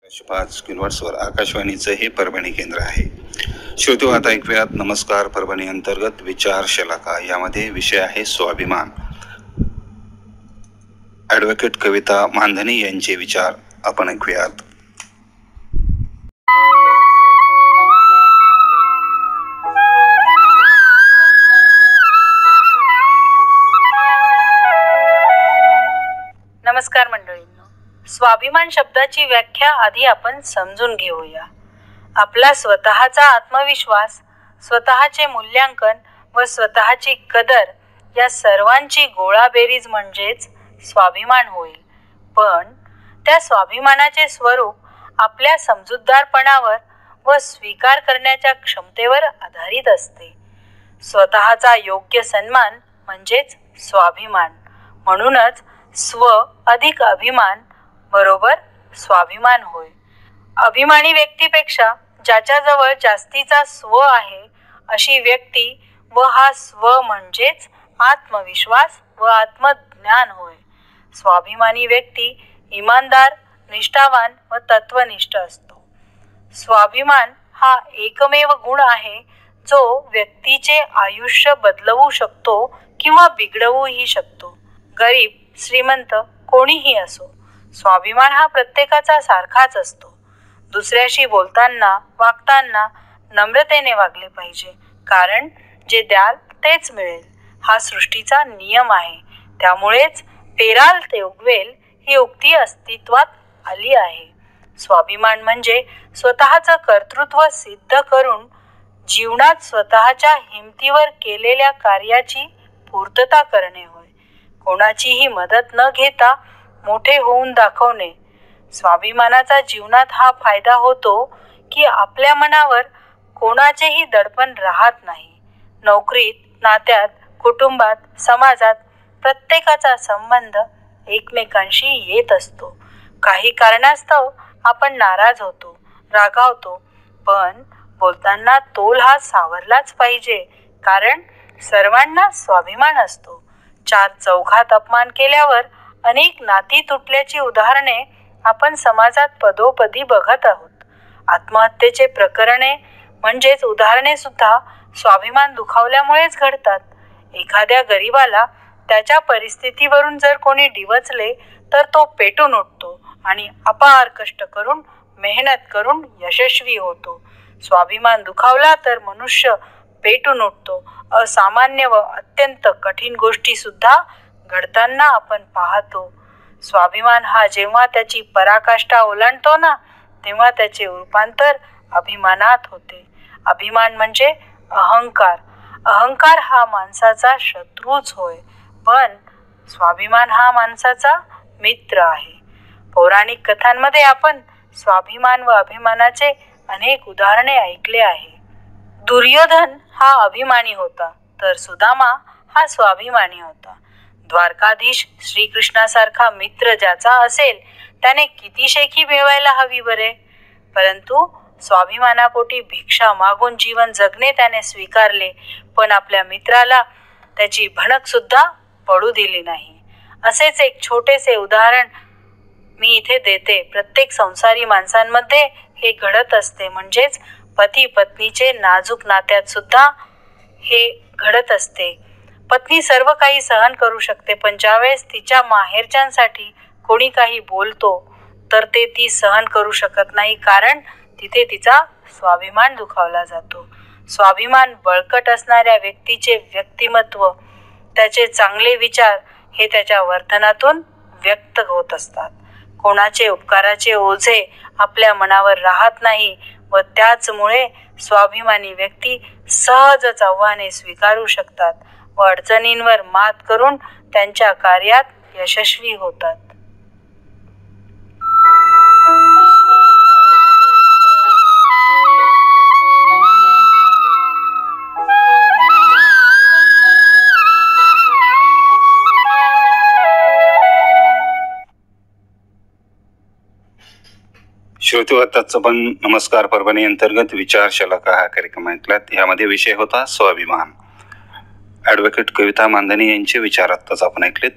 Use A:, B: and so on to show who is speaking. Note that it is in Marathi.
A: 5 किलोहर्ट्झवर आकाशवाणीचं हे परभणी केंद्र आहे. श्रोते आता ऐकूयात नमस्कार परभणी अंतर्गत विचार शलाका. यामध्ये विषय आहे स्वाभिमान. ॲडव्होकेट कविता मानधनी यांचे विचार आपण ऐकूयात.
B: नमस्कार मंडळींनो, स्वाभिमान शब्दाची व्याख्या आधी आपण समजून घेऊया. आपला स्वतःचा आत्मविश्वास, स्वतःचे मूल्यांकन व स्वतःची कदर या सर्वांची गोळाबेरीज म्हणजेच स्वाभिमान होईल. पण त्या स्वाभिमानाचे स्वरूप आपल्या समजूतदारपणावर व स्वीकार करण्याच्या क्षमतेवर आधारित असते. स्वतःचा योग्य सन्मान म्हणजेच स्वाभिमान. म्हणूनच स्व अधिक अभिमान बरोबर स्वाभिमान होय. अभिमानी व्यक्तीपेक्षा ज्याच्याजवळ जास्तीचा स्व आहे अशी व्यक्ती व हा स्व म्हणजेच आत्मविश्वास व आत्मज्ञान होय. स्वाभिमानी व्यक्ती इमानदार, निष्ठावान व तत्वनिष्ठ असतो. स्वाभिमान हा एकमेव गुण आहे जो व्यक्तीचे आयुष्य बदलवू शकतो किंवा बिघडवूही शकतो. गरीब श्रीमंत कोणीही असो, स्वाभिमान हा प्रत्येकाचा सारखाच असतो. दुसऱ्याशी बोलताना वागताना नम्रतेने वागले पाहिजे, कारण जे द्याल तेच मिळेल हा सृष्टीचा नियम आहे. त्यामुळेच पेराल ते उगवेल ही उक्ती अस्तित्वात आली आहे. स्वाभिमान म्हणजे स्वतःचं कर्तृत्व सिद्ध करून जीवनात स्वतःच्या हिमतीवर केलेल्या कार्याची पूर्तता करणे होय. कोणाचीही मदत न घेता मोठे होऊन दाखवणे. स्वाभिमानाचा जीवनात हा फायदा होतो की आपल्या मनावर कोणाचेही दडपण राहत नाही. नोकरीत, नात्यात, कुटुंबात, समाजात प्रत्येकाचा संबंध एकमेकांशी येत असतो. काही कारणास्तव आपण नाराज होतो, रागावतो, पण बोलताना तोल हा सावरलाच पाहिजे, कारण सर्वांना स्वाभिमान असतो. चार चौघात अपमान केल्यावर अनेक नाती तुटल्याची उदाहरणे आपण समाजात पदोपदी बघत आहोत. आत्महत्येचे प्रकरणे म्हणजेच उदाहरणे सुद्धा स्वाभिमान दुखावल्यामुळेच घडतात. एखाद्या गरीबाला त्याच्या परिस्थितीवरून जर कोणी डिवचले तर तो पेटून उठतो आणि अपार कष्ट करून, मेहनत करून यशस्वी होतो. स्वाभिमान दुखावला तर मनुष्य पेटून उठतो. असामान्य व अत्यंत कठीण गोष्टी सुद्धा घडताना आपण पाहतो. स्वाभिमान हा जेव्हा त्याची पराकाष्ठा ओलांडतो ना, तेव्हा त्याचे रूपांतर अभिमानात होते. अभिमान म्हणजे अहंकार. अहंकार हा माणसाचा शत्रूच होय, पण स्वाभिमान हा माणसाचा मित्र आहे. पौराणिक कथांमध्ये आपण स्वाभिमान व अभिमानाचे अनेक उदाहरणे ऐकले आहे. दुर्योधन हा अभिमानी होता, तर सुदामा हा स्वाभिमानी होता. द्वारकाधीश श्रीकृष्णासारखा मित्र ज्याचा असेल त्याने किती शेखी मिळवायला हवी बरे, परंतु स्वाभिमानापोटी भिक्षा मागून जीवन जगणे त्याने स्वीकारले, पण आपल्या मित्राला त्याची भणक सुद्धा पडू दिली नाही. असेच एक छोटेसे उदाहरण मी इथे देते. प्रत्येक संसारी माणसांमध्ये हे घडत असते, म्हणजेच पती पत्नीचे नाजूक नात्यात सुद्धा हे घडत असते. पत्नी सर्व काही सहन करू शकते, पण ज्यावेळेस तिच्या माहेरच्यांसाठी कोणी काही बोलतो तर ते ती सहन करू शकत नाही, कारण तिथे तिचा स्वाभिमान दुखावला जातो. स्वाभिमान बळकट असणाऱ्या व्यक्तीचे व्यक्तिमत्व, त्याचे चांगले विचार हे त्याच्या वर्तनातून व्यक्त होत असतात. कोणाचे उपकाराचे ओझे आपल्या मनावर राहत नाही व त्याचमुळे स्वाभिमानी व्यक्ती सहजच आव्हाने स्वीकारू शकतात व अडचणींवर मात करून त्यांच्या कार्यात यशस्वी होतात.
A: श्रोते आताच आपण नमस्कार परभणी अंतर्गत विचार शलाका हा कार्यक्रम ऐकलात. यामध्ये विषय होता स्वाभिमान. ॲडव्होकेट कविता मानधनी यांचे विचार आत्ताच आपण ऐकलेत.